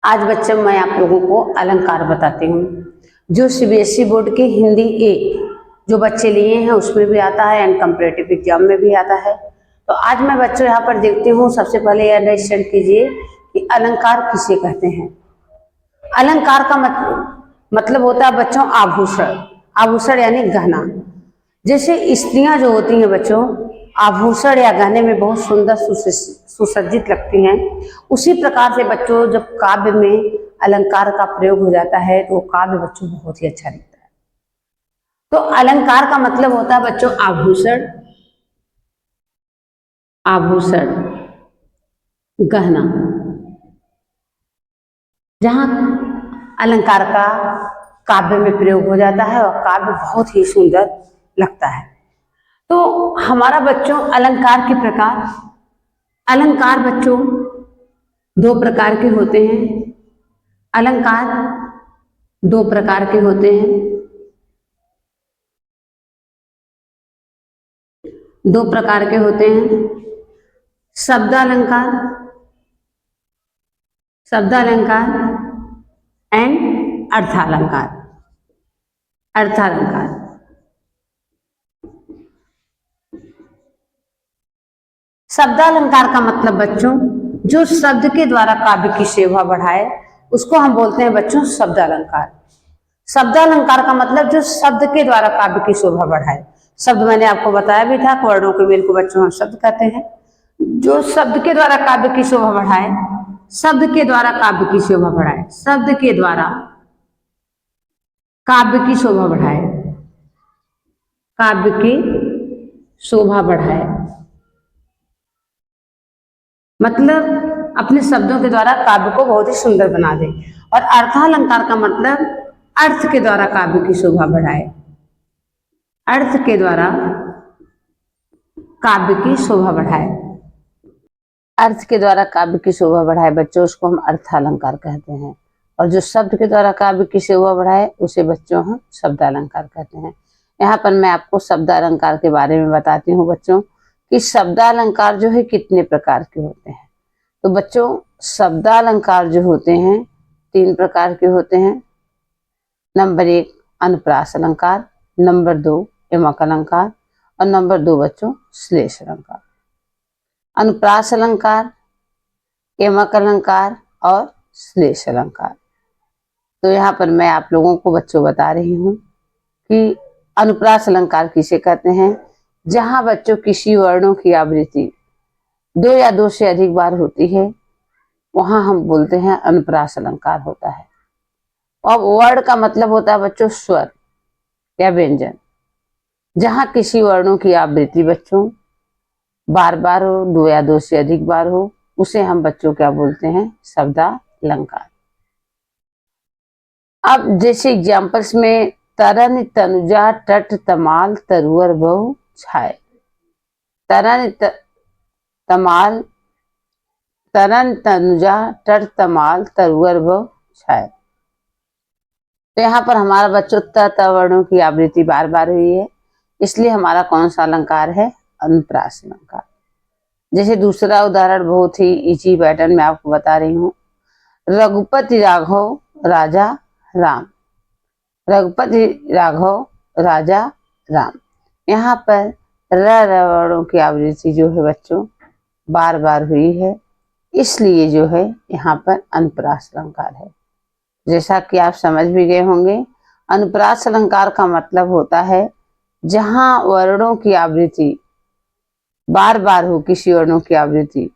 आज बच्चों मैं आप लोगों को अलंकार बताती हूँ जो सीबीएसई बोर्ड के हिंदी ए जो बच्चे लिए हैं उसमें भी आता है एंड कंपैरेटिव एग्जाम में भी आता है। तो आज मैं बच्चों यहाँ पर देखती हूँ, सबसे पहले ये अंडरस्टैंड कीजिए कि अलंकार किसे कहते हैं। अलंकार का मतलब होता है बच्चों आभूषण। आभूषण यानी गहना। जैसे स्त्रियां जो होती हैं बच्चों आभूषण या गहने में बहुत सुंदर सुसज्जित लगती हैं, उसी प्रकार से बच्चों जब काव्य में अलंकार का प्रयोग हो जाता है तो काव्य बच्चों बहुत ही अच्छा लगता है। तो अलंकार का मतलब होता है बच्चों आभूषण, आभूषण गहना। जहां अलंकार का काव्य में प्रयोग हो जाता है और काव्य बहुत ही सुंदर लगता है। तो हमारा बच्चों अलंकार के प्रकार, अलंकार बच्चों दो प्रकार के होते हैं। अलंकार दो प्रकार के होते हैं। दो प्रकार के होते हैं, शब्दालंकार, शब्दालंकार एंड अर्थालंकार। अर्थालंकार शब्दालंकार का मतलब बच्चों जो शब्द के द्वारा काव्य की शोभा बढ़ाए उसको हम बोलते हैं बच्चों शब्दालंकार। शब्दालंकार का मतलब जो शब्द के द्वारा काव्य की शोभा बढ़ाए। शब्द मैंने आपको बताया भी था, वर्णों के मेल को बच्चों हम शब्द कहते हैं। जो शब्द के द्वारा काव्य की शोभा बढ़ाए, शब्द के द्वारा काव्य की शोभा बढ़ाए, शब्द के द्वारा काव्य की शोभा बढ़ाए, काव्य की शोभा बढ़ाए मतलब अपने शब्दों के द्वारा काव्य को बहुत ही सुंदर बना दे। और अर्थालंकार का मतलब अर्थ के द्वारा काव्य की शोभा बढ़ाए, अर्थ के द्वारा काव्य की शोभा बढ़ाए, अर्थ के द्वारा काव्य की शोभा बढ़ाए बच्चों उसको हम अर्थालंकार कहते हैं। और जो शब्द के द्वारा काव्य की शोभा बढ़ाए उसे बच्चों हम शब्दालंकार कहते हैं। यहाँ पर मैं आपको शब्दालंकार के बारे में बताती हूँ बच्चों कि शब्दालंकार जो है कितने प्रकार के होते हैं। तो बच्चों शब्दालंकार जो होते हैं तीन प्रकार के होते हैं। नंबर 1 अनुप्रास अलंकार, नंबर 2 यमक अलंकार और नंबर 2 बच्चों श्लेष अलंकार। अनुप्रास अलंकार, यमक अलंकार और श्लेष अलंकार। तो यहाँ पर मैं आप लोगों को बच्चों बता रही हूँ कि अनुप्रास अलंकार किसे कहते हैं। जहां बच्चों किसी वर्णों की आवृत्ति 2 या 2 से अधिक बार होती है वहां हम बोलते हैं अनुप्रास अलंकार होता है। अब वर्ण का मतलब होता है बच्चों स्वर या व्यंजन। जहां किसी वर्णों की आवृत्ति बच्चों बार बार हो, 2 या 2 से अधिक बार हो, उसे हम बच्चों क्या बोलते हैं शब्दालंकार। अब जैसे एग्जाम्पल्स में तरन तनुजा तट तमाल तरुअर बहु छाए। तरन तमाल, तरन तनुजा तट तमाल तरुअर बहु छाए। तो यहाँ पर हमारा बच्चों त वर्णों की आवृत्ति बार बार हुई है, इसलिए हमारा कौन सा अलंकार है अनुप्रास अलंकार। जैसे दूसरा उदाहरण बहुत ही इजी पैटर्न में आपको बता रही हूँ। रघुपति राघव राजा राम, रघुपति राघव राजा राम। यहाँ पर र वर्णों की आवृत्ति जो है बच्चों बार बार हुई है, इसलिए जो है यहाँ पर अनुप्रास अलंकार है। जैसा कि आप समझ भी गए होंगे, अनुप्रास अलंकार का मतलब होता है जहां वर्णों की आवृत्ति बार बार हो, किसी वर्णों की आवृत्ति,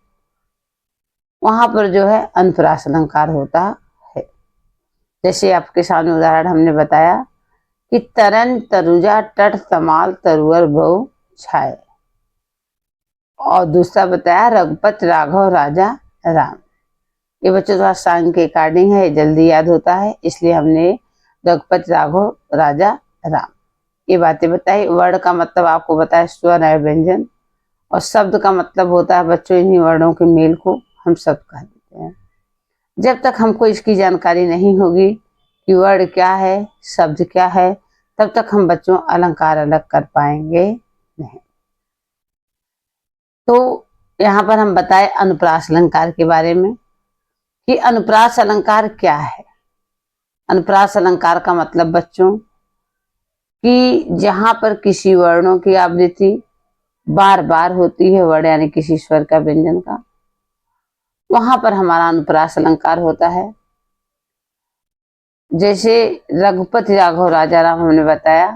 वहां पर जो है अनुप्रास अलंकार होता है। जैसे आपके सामने उदाहरण हमने बताया कि तरन तनुजा तट तमाल तरुअर बहु छाए, और दूसरा बताया रघुपत राघव राजा राम। ये बच्चों थोड़ा सांग के अकॉर्डिंग है, जल्दी याद होता है, इसलिए हमने रघुपत राघव राजा राम ये बातें बताई। वर्ण का मतलब आपको बताया स्वर है व्यंजन, और शब्द का मतलब होता है बच्चों इन्हीं वर्णों के मेल को हम शब्द कह देते हैं। जब तक हमको इसकी जानकारी नहीं होगी कि वर्ण क्या है शब्द क्या है, तब तक हम बच्चों अलंकार अलग कर पाएंगे नहीं। तो यहाँ पर हम बताए अनुप्रास अलंकार के बारे में कि अनुप्रास अलंकार क्या है। अनुप्रास अलंकार का मतलब बच्चों कि जहां पर किसी वर्णों की आवृत्ति बार बार होती है, वर्ण यानी किसी स्वर का व्यंजन का, वहां पर हमारा अनुप्रास अलंकार होता है। जैसे रघुपति राघव राजा राम हमने बताया,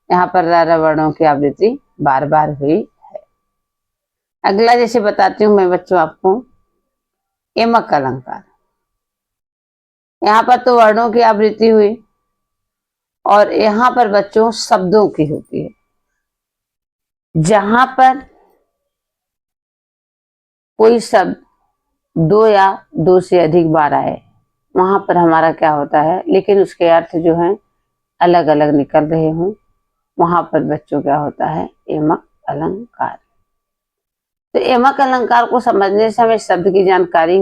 यहाँ पर रारा वर्णों की आवृत्ति बार बार हुई है। अगला जैसे बताती हूं मैं बच्चों आपको एमक अलंकार। यहाँ पर तो वर्णों की आवृत्ति हुई और यहाँ पर बच्चों शब्दों की होती है। जहां पर कोई शब्द दो या दो से अधिक बार आए, वहां पर हमारा क्या होता है, लेकिन उसके अर्थ जो है अलग अलग निकल रहे हों, वहां पर बच्चों क्या होता है, एमक अलंकार। तो एमक अलंकार को समझने से हमें शब्द की जानकारी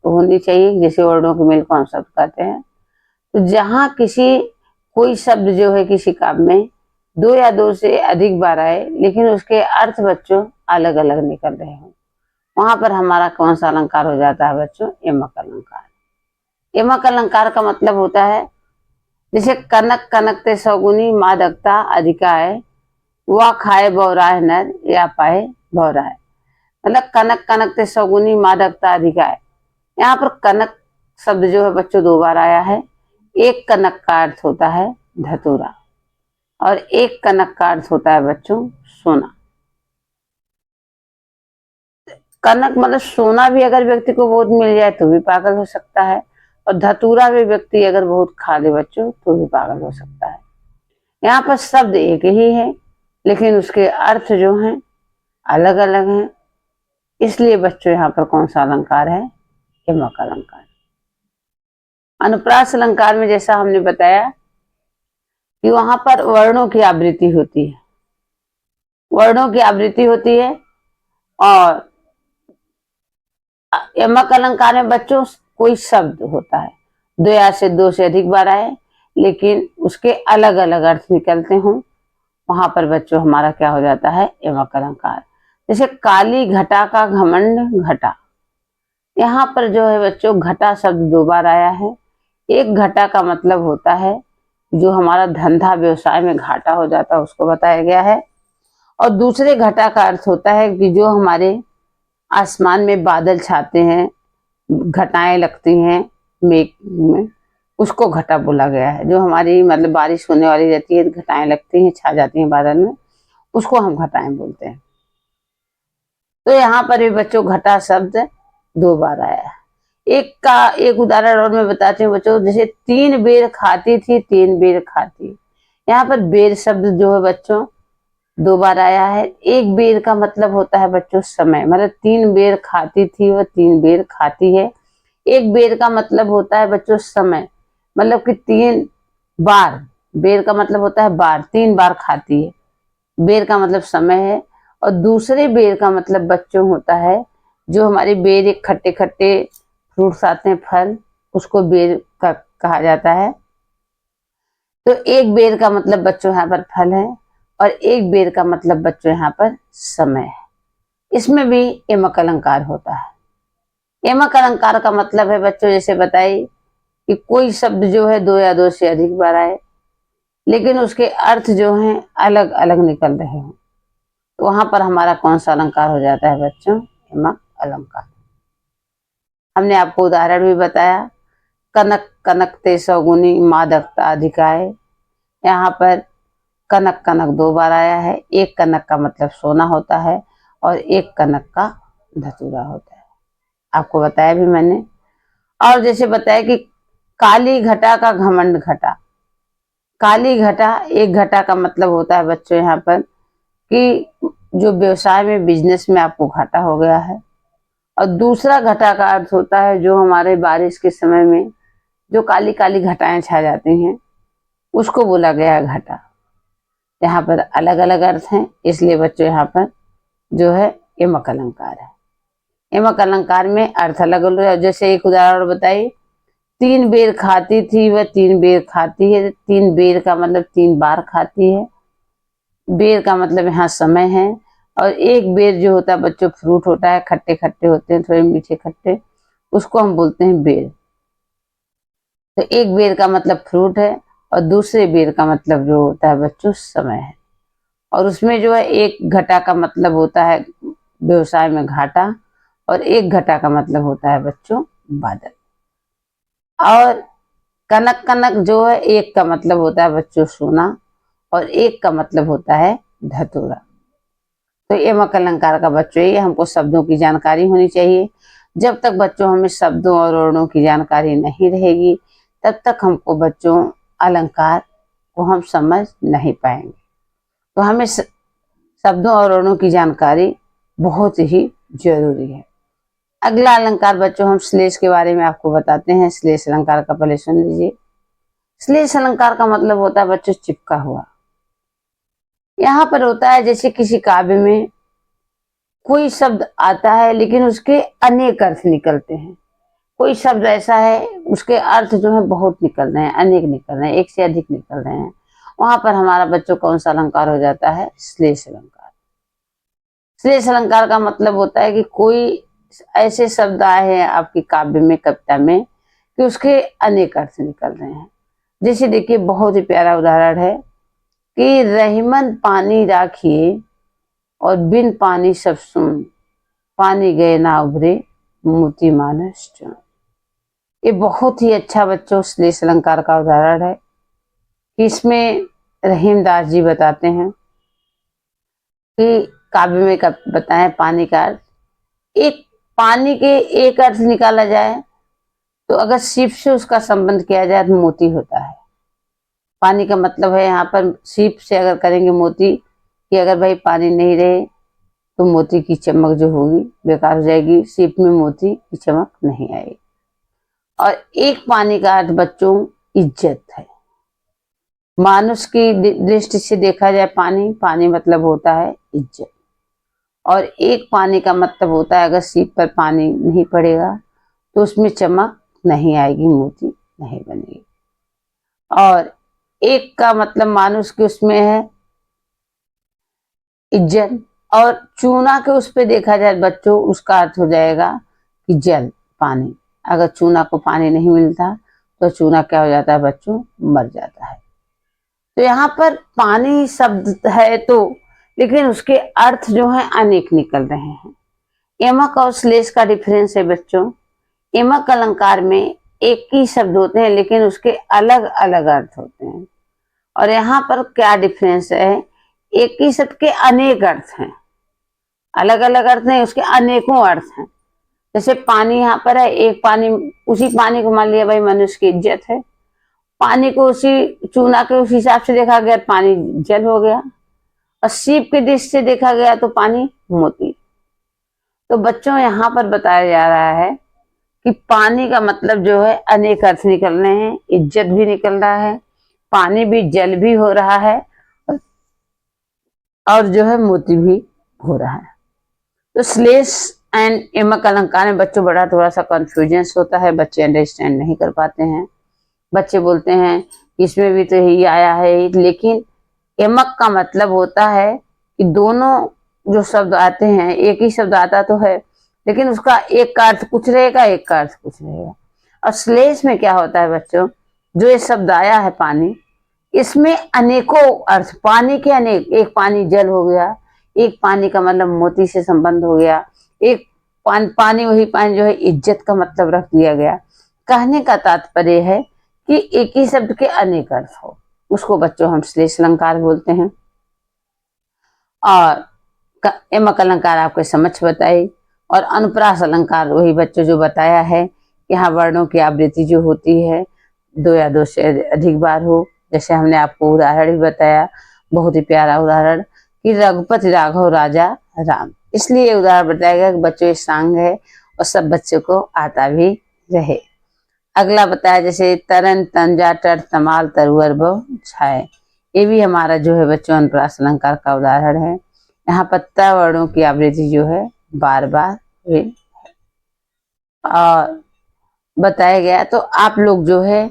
होनी चाहिए, जैसे वर्णों के मेल को हम शब्द कहते हैं। तो जहां कोई शब्द जो है किसी काव्य में दो या दो से अधिक बार आए, लेकिन उसके अर्थ बच्चों अलग अलग निकल रहे हों, वहां पर हमारा कौन सा अलंकार हो जाता है बच्चों, एमक अलंकार। एमक अलंकार का मतलब होता है जैसे कनक कनकते सौगुनी मादकता अधिकाय, वह खाए बौराह नर या पाए बौराह। मतलब कनक कनकते सौगुनी मादकता अधिकाय, यहाँ पर कनक शब्द जो है बच्चों दो बार आया है। एक कनक का अर्थ होता है धतूरा और एक कनक का अर्थ होता है बच्चों सोना। कनक मतलब सोना भी अगर व्यक्ति को बहुत मिल जाए तो भी पागल हो सकता है, और धतूरा भी व्यक्ति अगर बहुत खा ले बच्चों तो भी पागल हो सकता है। यहाँ पर शब्द एक ही है, लेकिन उसके अर्थ जो हैं अलग अलग हैं। इसलिए बच्चों यहाँ पर कौन सा अलंकार है, एमक अलंकार। अनुप्रास अलंकार में जैसा हमने बताया कि वहां पर वर्णों की आवृत्ति होती है, वर्णों की आवृत्ति होती है। और यमक अलंकार में बच्चों कोई शब्द होता है दो या से दो से अधिक बार आए, लेकिन उसके अलग अलग अर्थ निकलते हों, वहां पर बच्चों हमारा क्या हो जाता है, यमक अलंकार। जैसे काली घटा का घमंड घटा, यहाँ पर जो है बच्चों घटा शब्द दो बार आया है। एक घटा का मतलब होता है जो हमारा धंधा व्यवसाय में घाटा हो जाता है, उसको बताया गया है। और दूसरे घटा का अर्थ होता है कि जो हमारे आसमान में बादल छाते हैं, घटाएं लगती हैं मेघ में, उसको घटा बोला गया है। जो हमारी मतलब बारिश होने वाली रहती है, घटाएं लगती हैं, छा जाती हैं बादल में, उसको हम घटाएं बोलते हैं। तो यहाँ पर भी बच्चों घटा शब्द दो बार आया है। एक उदाहरण और मैं बताती हूँ बच्चों, जैसे तीन बेर खाती थी तीन बेर खाती, यहाँ पर बेर शब्द जो है बच्चों दो बार आया है। एक बेर का मतलब होता है बच्चों समय, मतलब तीन बेर खाती थी वह तीन बेर खाती है। एक बेर का मतलब होता है बच्चों समय, मतलब कि तीन बार, बेर का मतलब होता है बार, तीन बार खाती है, बेर का मतलब समय है। और दूसरे बेर का मतलब बच्चों होता है जो हमारी बेर, एक खट्टे खट्टे फ्रूट्स आते हैं फल, उसको बेर का कहा जाता है। तो एक बेर का मतलब बच्चों यहाँ पर फल है और एक बेर का मतलब बच्चों यहाँ पर समय है। इसमें भी एमक अलंकार होता है। एमक अलंकार का मतलब है बच्चों जैसे बताई कि कोई शब्द जो है दो या दो से अधिक बार आए, लेकिन उसके अर्थ जो हैं अलग अलग निकल रहे हों, तो वहां पर हमारा कौन सा अलंकार हो जाता है बच्चों, एमक अलंकार। हमने आपको उदाहरण भी बताया, कनक कनकते सौगुनी मादकता अधिकाय, यहाँ पर कनक कनक दो बार आया है। एक कनक का मतलब सोना होता है और एक कनक का धतूरा होता है, आपको बताया भी मैंने। और जैसे बताया कि काली घटा का घमंड घटा, काली घटा, एक घटा का मतलब होता है बच्चों यहाँ पर कि जो व्यवसाय में बिजनेस में आपको घाटा हो गया है। और दूसरा घटा का अर्थ होता है जो हमारे बारिश के समय में जो काली काली घटाएं छा जाती हैं, उसको बोला गया है घटा। यहाँ पर अलग अलग अर्थ हैं, इसलिए बच्चों यहाँ पर जो है एमक अलंकार है। एमक अलंकार में अर्थ अलग अलग, जैसे एक उदाहरण बताइए, तीन बेर खाती थी वह तीन बेर खाती है। तीन बेर का मतलब तीन बार खाती है, बेर का मतलब यहाँ समय है। और एक बेर जो होता है बच्चों फ्रूट होता है, खट्टे खट्टे होते हैं, थोड़े मीठे खट्टे, उसको हम बोलते हैं बेर। तो एक बेर का मतलब फ्रूट है और दूसरे बेर का मतलब जो होता है बच्चों समय है। और उसमें जो है एक घटा का मतलब होता है व्यवसाय में घाटा, और एक घटा का मतलब होता है बच्चों बादल। और कनक कनक जो है एक का मतलब होता है बच्चों सोना, और एक का मतलब होता है धतूरा। तो यमक अलंकार का बच्चों ये हमको शब्दों की जानकारी होनी चाहिए। जब तक बच्चों हमें शब्दों और वर्णों की जानकारी नहीं रहेगी तब तक हमको बच्चों अलंकार को हम समझ नहीं पाएंगे। तो हमें शब्दों और वर्णों की जानकारी बहुत ही जरूरी है। अगला अलंकार बच्चों हम श्लेष के बारे में आपको बताते हैं। श्लेष अलंकार का पहले सुन लीजिए। श्लेष अलंकार का मतलब होता है बच्चों चिपका हुआ। यहाँ पर होता है जैसे किसी काव्य में कोई शब्द आता है लेकिन उसके अनेक अर्थ निकलते हैं। कोई शब्द ऐसा है उसके अर्थ जो है बहुत निकल रहे हैं, अनेक निकल रहे हैं, एक से अधिक निकल रहे हैं। वहां पर हमारा बच्चों कौन सा अलंकार हो जाता है? श्लेष अलंकार। श्लेष अलंकार का मतलब होता है कि कोई ऐसे शब्द आए हैं आपकी काव्य में, कविता में, कि उसके अनेक अर्थ निकल रहे हैं। जैसे देखिए बहुत ही प्यारा उदाहरण है कि रहीमन पानी राखिए और बिन पानी सब सुन, पानी गए ना उभरे मोती मानस चुन। ये बहुत ही अच्छा बच्चों श्लेष अलंकार का उदाहरण है कि इसमें रहीम दास जी बताते हैं कि काव्य में बताएं पानी का अर्थ। एक पानी के एक अर्थ निकाला जाए तो अगर सीप से उसका संबंध किया जाए तो मोती होता है। पानी का मतलब है यहाँ पर सीप से अगर करेंगे मोती, कि अगर भाई पानी नहीं रहे तो मोती की चमक जो होगी बेकार हो जाएगी, सीप में मोती की चमक नहीं आएगी। और एक पानी का अर्थ बच्चों इज्जत है। मानुष की दृष्टि से देखा जाए पानी, पानी मतलब होता है इज्जत। और एक पानी का मतलब होता है अगर सीप पर पानी नहीं पड़ेगा तो उसमें चमक नहीं आएगी, मोती नहीं बनेगी। और एक का मतलब मानुष के उसमें है इज्जत, और चूना के उस पे देखा जाए बच्चों उसका अर्थ हो जाएगा कि जल, पानी। अगर चूना को पानी नहीं मिलता तो चूना क्या हो जाता है बच्चों? मर जाता है। तो यहाँ पर पानी शब्द है तो, लेकिन उसके अर्थ जो है अनेक निकल रहे हैं। यमक और श्लेष का डिफरेंस है बच्चों। यमक अलंकार में एक ही शब्द होते हैं लेकिन उसके अलग अलग अर्थ होते हैं। और यहाँ पर क्या डिफरेंस है? एक ही शब्द के अनेक अर्थ हैं, अलग अलग अर्थ नहीं, उसके अनेकों अर्थ हैं। जैसे पानी यहाँ पर है, एक पानी, उसी पानी को मान लिया भाई मनुष्य की इज्जत है, पानी को उसी चूना के उस हिसाब से देखा गया पानी जल हो गया, और सीप के दृष्टि से देखा गया तो पानी मोती। तो बच्चों यहाँ पर बताया जा रहा है कि पानी का मतलब जो है अनेक अर्थ निकल रहे हैं, इज्जत भी निकल रहा है, पानी भी जल भी हो रहा है, और जो है मोती भी हो रहा है। तो श्लेष एंड यमक अलंकार में बच्चों बड़ा थोड़ा सा कंफ्यूजन होता है, बच्चे अंडरस्टैंड नहीं कर पाते हैं। बच्चे बोलते हैं इसमें भी तो यही आया है, लेकिन यमक का मतलब होता है कि दोनों जो शब्द आते हैं, एक ही शब्द आता तो है लेकिन उसका एक का अर्थ कुछ रहेगा, एक का अर्थ कुछ रहेगा। और श्लेष में क्या होता है बच्चों, जो ये शब्द आया है पानी, इसमें अनेकों अर्थ, पानी के अनेक, एक पानी जल हो गया, एक पानी का मतलब मोती से संबंध हो गया, एक पानी वही पानी जो है इज्जत का मतलब रख दिया गया। कहने का तात्पर्य है कि एक ही शब्द के अनेक अर्थ हो, उसको बच्चों हम श्लेष अलंकार बोलते हैं। और यमक अलंकार आपको समझ बताई, और अनुप्रास अलंकार वही बच्चों जो बताया है, यहाँ वर्णों की आवृत्ति जो होती है दो या दो से अधिक बार हो। जैसे हमने आपको उदाहरण भी बताया, बहुत ही प्यारा उदाहरण कि रघुपति राघव राजा राम, इसलिए ये उदाहरण बताया गया कि बच्चों ये सांग है और सब बच्चों को आता भी रहे। अगला बताया जैसे तरन तंजा टर तमाल तरुअर बहु छाए, ये भी हमारा जो है बच्चों अनुप्रास अलंकार का उदाहरण है। यहाँ पर त वर्णों की आवृत्ति जो है बार बार हुई और बताया गया। तो आप लोग जो है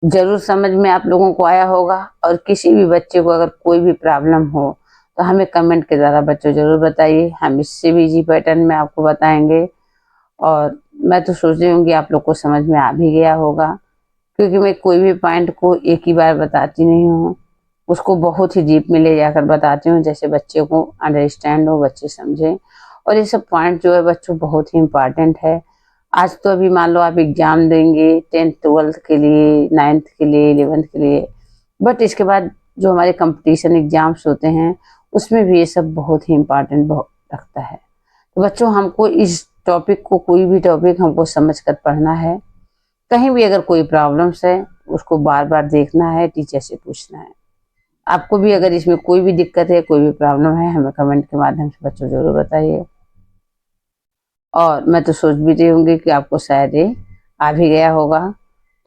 जरूर समझ में आप लोगों को आया होगा, और किसी भी बच्चे को अगर कोई भी प्रॉब्लम हो तो हमें कमेंट के द्वारा बच्चों जरूर बताइए, हम इससे भी इजी पैटर्न में आपको बताएंगे। और मैं तो सोच रही हूँ कि आप लोग को समझ में आ भी गया होगा, क्योंकि मैं कोई भी पॉइंट को एक ही बार बताती नहीं हूँ, उसको बहुत ही डीप में ले जाकर बताती हूँ, जैसे बच्चे को अंडरस्टैंड हो, बच्चे समझें। और ये सब पॉइंट जो है बच्चों बहुत ही इम्पॉर्टेंट है। आज तो अभी मान लो आप एग्जाम देंगे 10th 12th के लिए, 9th के लिए, 11th के लिए, बट इसके बाद जो हमारे कंपटीशन एग्जाम्स होते हैं उसमें भी ये सब बहुत ही इम्पॉर्टेंट रखता है। तो बच्चों हमको इस टॉपिक को, कोई भी टॉपिक हमको समझ कर पढ़ना है। कहीं भी अगर कोई प्रॉब्लम्स है उसको बार बार देखना है, टीचर से पूछना है। आपको भी अगर इसमें कोई भी दिक्कत है, कोई भी प्रॉब्लम है, हमें कमेंट के माध्यम से बच्चों जरूर बताइए। और मैं तो सोच भी रही होंगी कि आपको शायद ये आ भी गया होगा,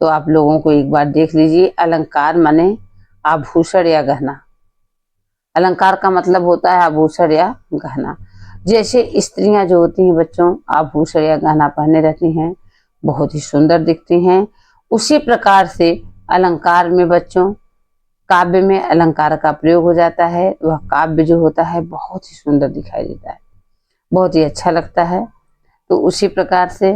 तो आप लोगों को एक बार देख लीजिए। अलंकार माने आभूषण या गहना। अलंकार का मतलब होता है आभूषण या गहना। जैसे स्त्रियां जो होती हैं बच्चों, आभूषण या गहना पहने रहती हैं, बहुत ही सुंदर दिखती हैं। उसी प्रकार से अलंकार में बच्चों, काव्य में अलंकार का प्रयोग हो जाता है। वह काव्य जो होता है बहुत ही सुंदर दिखाई देता है, बहुत ही अच्छा लगता है। तो उसी प्रकार से